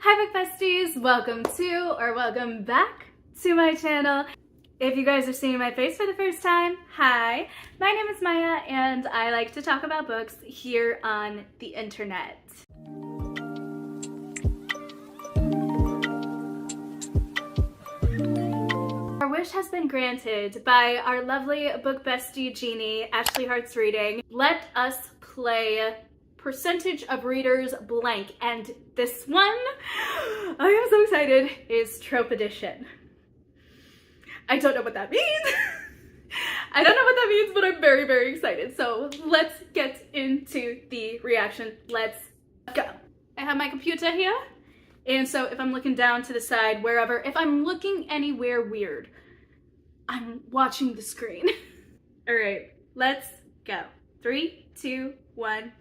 Hi book besties, welcome back to my channel. If you guys are seeing my face for the first time, hi, my name is Maya and I like to talk about books here on the internet. Our wish has been granted by our lovely book bestie genie, Ashley Hearts Reading. Let us play percentage of readers blank, and this one, I am so excited, is trope edition. I don't know what that means. I don't know what that means, but I'm very, very excited. So let's get into the reaction. Let's go. I have my computer here, and so if I'm looking down to the side, wherever, if I'm looking anywhere weird, I'm watching the screen. All right, let's go. 3, 2, 1.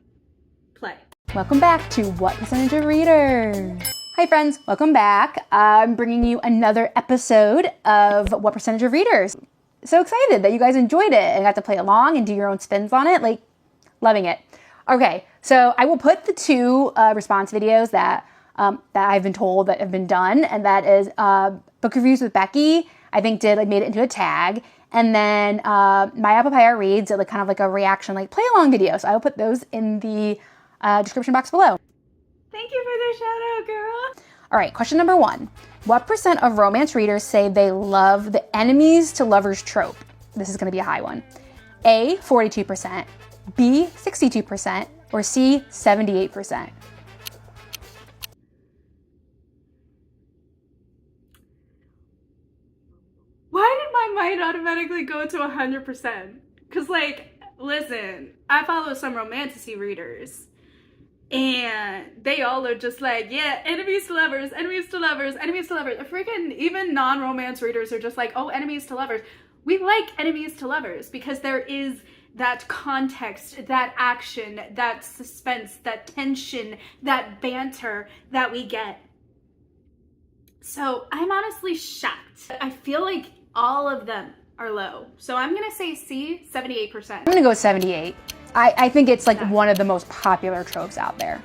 Play. Welcome back to What Percentage of Readers? Hi friends, welcome back. I'm bringing you another episode of What Percentage of Readers. So excited that you guys enjoyed it and got to play along and do your own spins on it. Like, loving it. Okay, so I will put the two response videos that I've been told that have been done, and that is book reviews with Becky. I think made it into a tag. And then my Apple Pie Reads, kind of like a reaction, like play along video. So I will put those in the description box below. Thank you for the shout out, girl. All right, question number 1. What % of romance readers say they love the enemies to lovers trope? This is gonna be a high one. A, 42%, B, 62%, or C, 78%? Why did my mind automatically go to 100%? Cause listen, I follow some romantasy readers, and they all are just like, yeah, enemies to lovers, enemies to lovers, enemies to lovers. Freaking even non-romance readers are just like, oh, enemies to lovers. We like enemies to lovers because there is that context, that action, that suspense, that tension, that banter that we get. So I'm honestly shocked. I feel like all of them are low. So I'm gonna say C, 78%. I'm gonna go 78. I think it's one of the most popular tropes out there.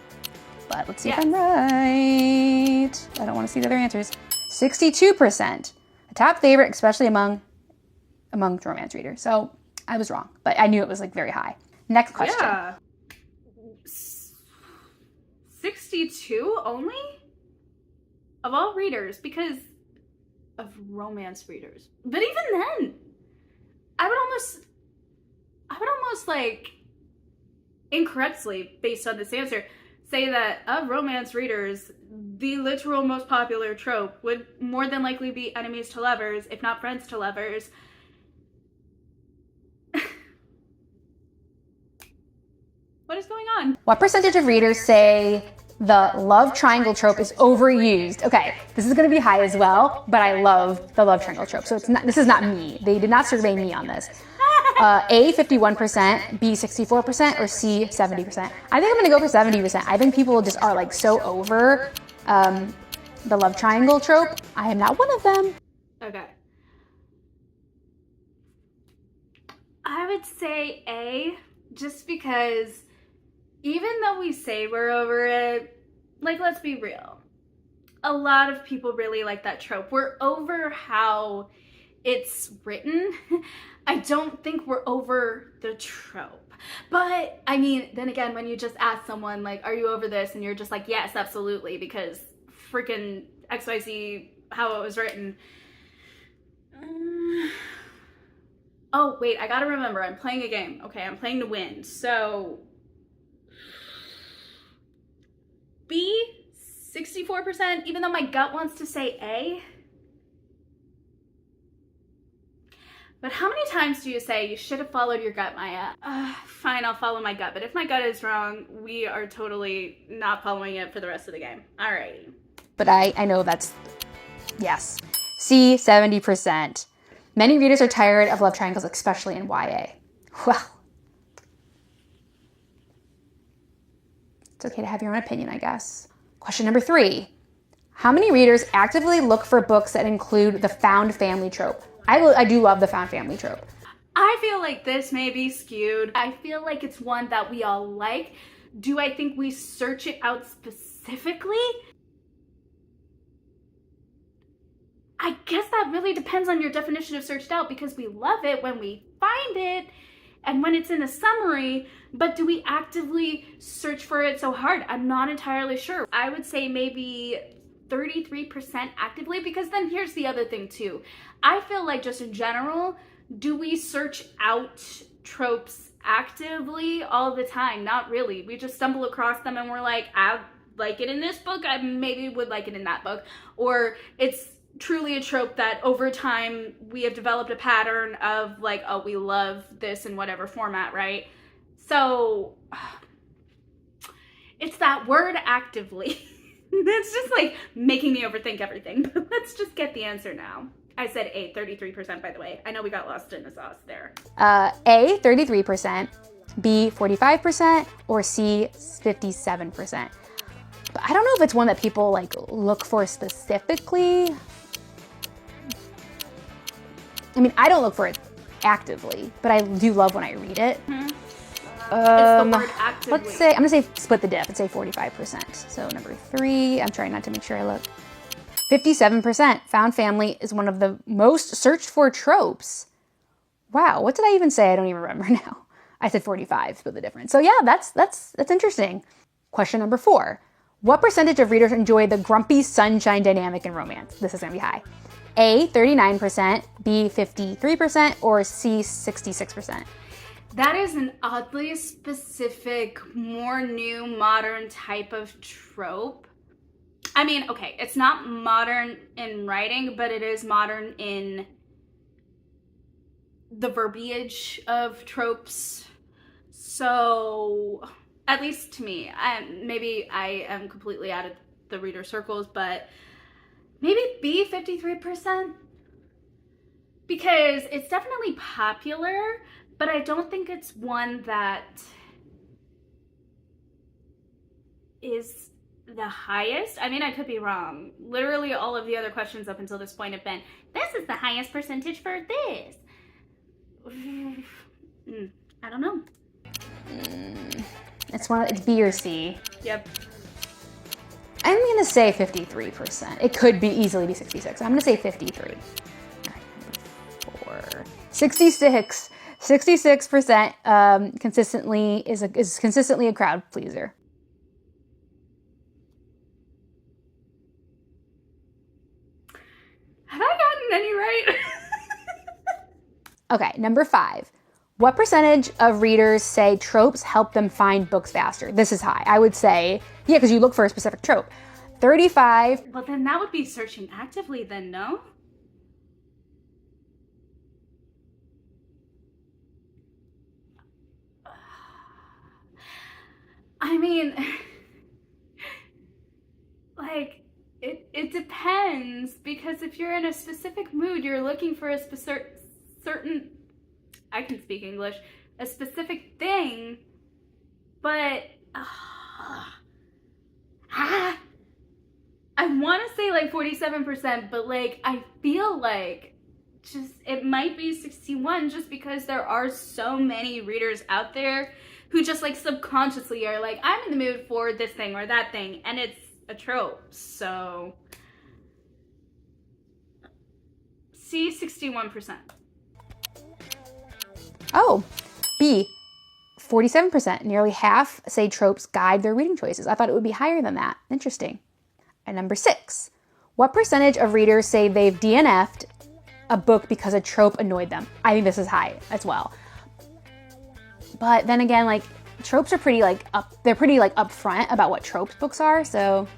But let's see if I'm right. I don't want to see the other answers. 62%. A top favorite, especially among romance readers. So I was wrong, but I knew it was very high. Next question. Yeah. 62 only? Of all readers, because of romance readers. But even then, I would almost incorrectly, based on this answer, say that of romance readers, the literal most popular trope would more than likely be enemies to lovers, if not friends to lovers. What is going on? What percentage of readers say the love triangle trope is overused? Okay, this is going to be high as well, but I love the love triangle trope. So this is not me. They did not survey me on this. A, 51%, B, 64%, or C, 70%. I think I'm going to go for 70%. I think people just are so over the love triangle trope. I am not one of them. Okay. I would say A, just because even though we say we're over it, let's be real. A lot of people really like that trope. We're over how it's written. I don't think we're over the trope. But, I mean, then again, when you just ask someone, are you over this? And you're just like, yes, absolutely, because freaking XYZ, how it was written. Oh, wait, I gotta remember, I'm playing a game. Okay, I'm playing to win. So, B, 64%, even though my gut wants to say A. But how many times do you say you should have followed your gut, Maya? Fine, I'll follow my gut. But if my gut is wrong, we are totally not following it for the rest of the game. Alrighty. But I know that's, yes. C, 70%. Many readers are tired of love triangles, especially in YA. Well, it's okay to have your own opinion, I guess. Question number 3. How many readers actively look for books that include the found family trope? I do love the found family trope. I feel like this may be skewed. I feel like it's one that we all like. Do I think we search it out specifically? I guess that really depends on your definition of searched out, because we love it when we find it and when it's in a summary, but do we actively search for it so hard? I'm not entirely sure. I would say maybe 33% actively, because then here's the other thing too. I feel like just in general, do we search out tropes actively all the time? Not really. We just stumble across them and we're like, I like it in this book, I maybe would like it in that book. Or it's truly a trope that over time we have developed a pattern of like, oh, we love this in whatever format, right? So it's that word actively. That's just like making me overthink everything. But let's just get the answer now. I said A, 33%, by the way. I know we got lost in the sauce there. A, 33%, B, 45%, or C, 57%. But I don't know if it's one that people like look for specifically. I mean, I don't look for it actively, but I do love when I read it. Mm-hmm. It's the word actively. Let's say, I'm gonna say split the diff and say 45%. So number 3, I'm trying not to make sure I look. 57%, found family is one of the most searched for tropes. Wow, what did I even say? I don't even remember now. I said 45, split the difference. So yeah, that's interesting. Question number 4. What percentage of readers enjoy the grumpy sunshine dynamic in romance? This is gonna be high. A, 39%, B, 53%, or C, 66%. That is an oddly specific, more new, modern type of trope. I mean, okay, it's not modern in writing, but it is modern in the verbiage of tropes. So, at least to me, maybe I am completely out of the reader circles, but maybe B, 53%? Because it's definitely popular, but I don't think it's one that is the highest. I mean, I could be wrong. Literally all of the other questions up until this point have been, this is the highest percentage for this. I don't know. It's B or C. Yep. I'm gonna say 53%. It could be easily be 66. I'm gonna say 53. All right, 4. 66. 66% consistently is consistently a crowd pleaser. Have I gotten any right? Okay, number 5. What percentage of readers say tropes help them find books faster? This is high. I would say, yeah, because you look for a specific trope. 35. Well, then that would be searching actively then, no? I mean, like, it depends, because if you're in a specific mood, you're looking for a certain, I can speak English, a specific thing, but I want to say like 47%, but like I feel like just it might be 61, just because there are so many readers out there who just like subconsciously are like, I'm in the mood for this thing or that thing, and it's a trope. So C, 61%. Oh, B, 47%. Nearly half say tropes guide their reading choices. I thought it would be higher than that. Interesting. And number 6, what percentage of readers say they've DNF'd a book because a trope annoyed them? I think this is high as well. But then again, like, tropes are pretty they're pretty upfront about what tropes books are, so.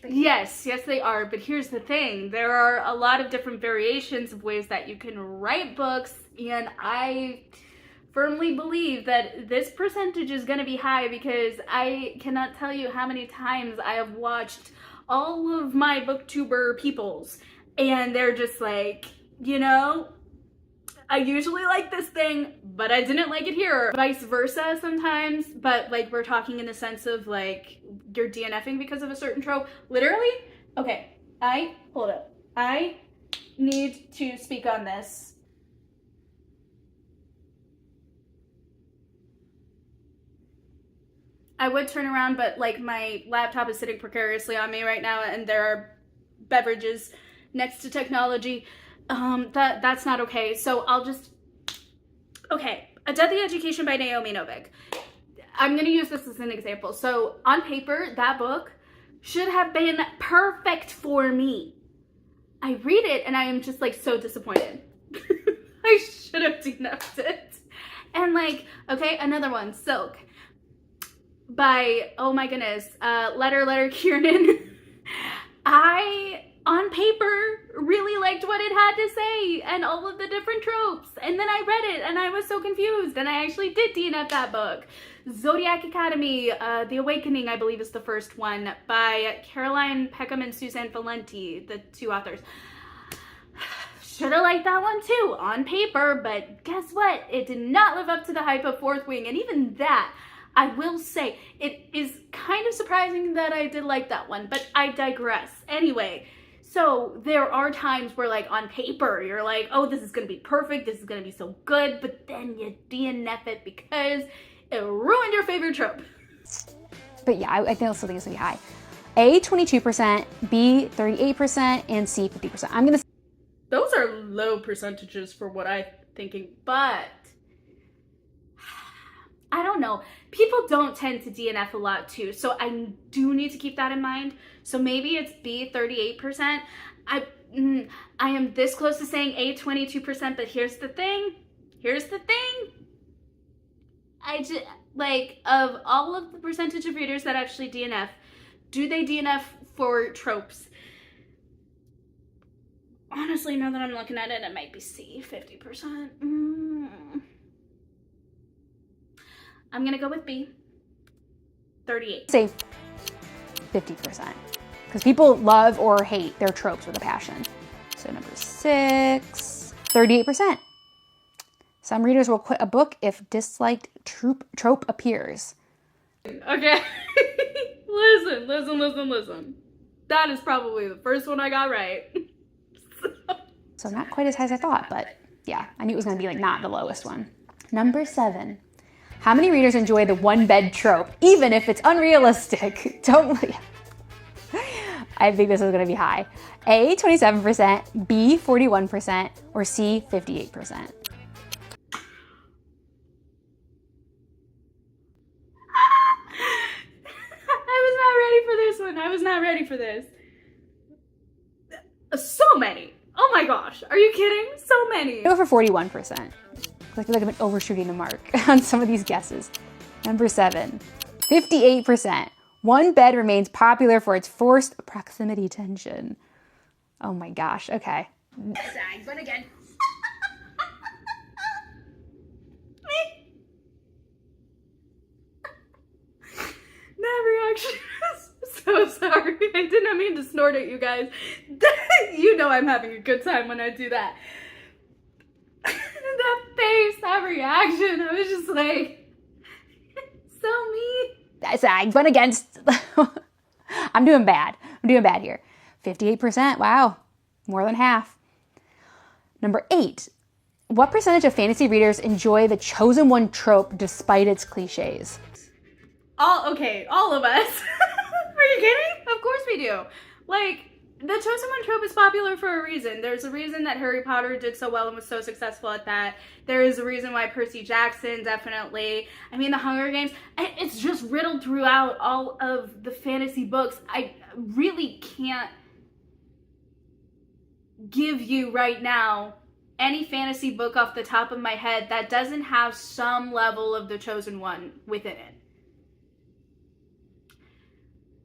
Yes, they are. But here's the thing. There are a lot of different variations of ways that you can write books, and I firmly believe that this percentage is going to be high, because I cannot tell you how many times I have watched all of my booktuber peoples, and they're just like, you know, I usually like this thing, but I didn't like it here. Vice versa sometimes, but like we're talking in the sense of like you're DNFing because of a certain trope. Literally? Okay, hold up. I need to speak on this. I would turn around, but like my laptop is sitting precariously on me right now, and there are beverages next to technology. That's not okay. So I'll just, okay, A Deadly Education by Naomi Novik. I'm gonna use this as an example. So on paper, that book should have been perfect for me. I read it and I am just like so disappointed. I should have DNF'd it. And like, okay, another one, Silk by, oh my goodness, Letter Kiernan. I, on paper, really liked what it had to say and all of the different tropes. And then I read it and I was so confused and I actually did DNF that book. Zodiac Academy, The Awakening, I believe is the first one, by Caroline Peckham and Suzanne Valenti, the two authors. Should have liked that one too, on paper, but guess what? It did not live up to the hype of Fourth Wing, and even that, I will say, it is kind of surprising that I did like that one, but I digress. Anyway, so there are times where like on paper, you're like, oh, this is gonna be perfect, this is gonna be so good, but then you DNF it because it ruined your favorite trope. But yeah, I think also think it's gonna be high. A, 22%, B, 38%, and C, 50%. I'm gonna. Those are low percentages for what I'm thinking, but I don't know. People don't tend to DNF a lot too, so I do need to keep that in mind. So maybe it's B, 38%. I am this close to saying A, 22%, but here's the thing. I just, like, of all of the percentage of readers that actually DNF, do they DNF for tropes? Honestly, now that I'm looking at it, it might be C, 50%. I'm gonna go with B, 38. Say 50%, because people love or hate their tropes with a passion. So number 6, 38%. Some readers will quit a book if disliked trope appears. Okay, listen. That is probably the first one I got right. So not quite as high as I thought, but yeah, I knew it was gonna be like not the lowest one. Number 7. How many readers enjoy the one bed trope, even if it's unrealistic? I think this is gonna be high. A, 27%, B, 41%, or C, 58%. I was not ready for this. So many. Oh my gosh. Are you kidding? So many. I go for 41%. I feel like I've been overshooting the mark on some of these guesses. Number 7, 58%. One bed remains popular for its forced proximity tension. Oh my gosh. Okay. But again. That reaction is so sorry. I did not mean to snort at you guys. You know I'm having a good time when I do that. That face, that reaction, I was just like, so mean. I went against. I'm doing bad here. 58%. Wow. More than half. Number 8. What percentage of fantasy readers enjoy the chosen one trope despite its cliches? All of us. Are you kidding? Of course we do. Like, the chosen one trope is popular for a reason. There's a reason that Harry Potter did so well and was so successful at that. There is a reason why Percy Jackson, definitely. I mean, the Hunger Games, it's just riddled throughout all of the fantasy books. I really can't give you right now any fantasy book off the top of my head that doesn't have some level of the chosen one within it.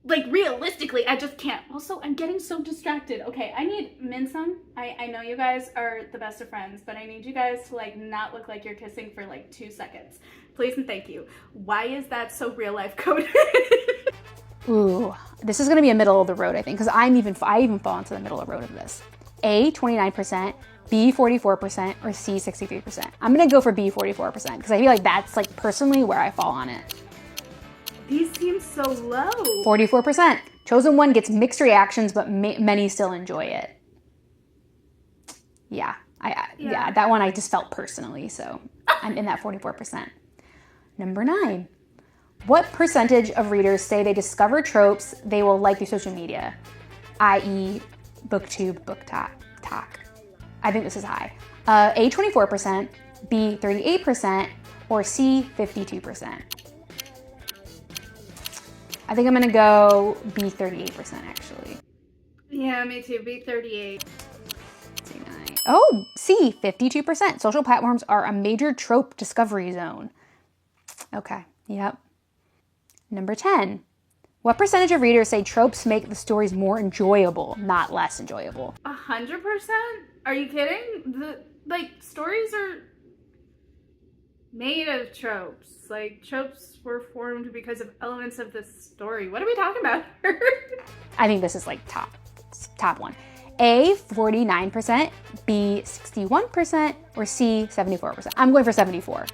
Like, realistically, I just can't. Also, I'm getting so distracted. Okay, I need Minsum. I know you guys are the best of friends, but I need you guys to, like, not look like you're kissing for, like, 2 seconds. Please and thank you. Why is that so real life coded? Ooh, this is going to be a middle of the road, I think, because I even fall into the middle of the road of this. A, 29%, B, 44%, or C, 63%. I'm going to go for B, 44%, because I feel like that's, like, personally where I fall on it. These seem so low. 44%. Chosen one gets mixed reactions, but many still enjoy it. Yeah, yeah, that one I just felt personally, so I'm in that 44%. Number 9. What percentage of readers say they discover tropes they will like through social media? I.e., booktube, book talk. I think this is high. A, 24%, B, 38%, or C, 52%. I think I'm gonna go B, 38% actually. Yeah, me too. B38. Oh, C, 52%. Social platforms are a major trope discovery zone. Okay, yep. Number 10. What percentage of readers say tropes make the stories more enjoyable, not less enjoyable? 100%? Are you kidding? Stories are made of tropes. Like, tropes were formed because of elements of the story. What are we talking about here? I think this is like top one. A, 49%, B, 61%, or C, 74%. I'm going for 74.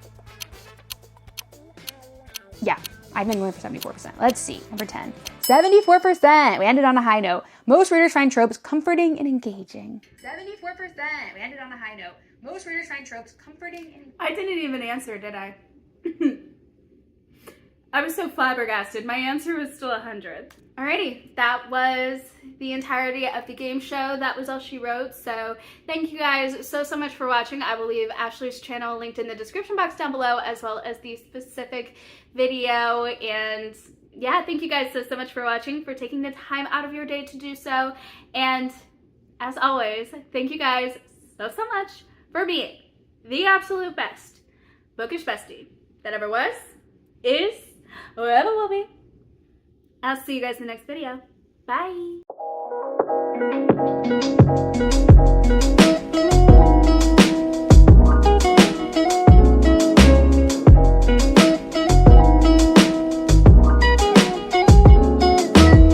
Yeah, I've been going for 74%. Let's see, number 10. 74%, we ended on a high note. Most readers find tropes comforting and engaging. 74%, we ended on a high note. Most readers find tropes comforting and... I didn't even answer, did I? I was so flabbergasted. My answer was still 100. Alrighty, that was the entirety of the game show. That was all she wrote. So thank you guys so much for watching. I will leave Ashley's channel linked in the description box down below, as well as the specific video. And yeah, thank you guys so much for watching, for taking the time out of your day to do so. And as always, thank you guys so much for being the absolute best bookish bestie that ever was, is, or ever will be. I'll see you guys in the next video. Bye.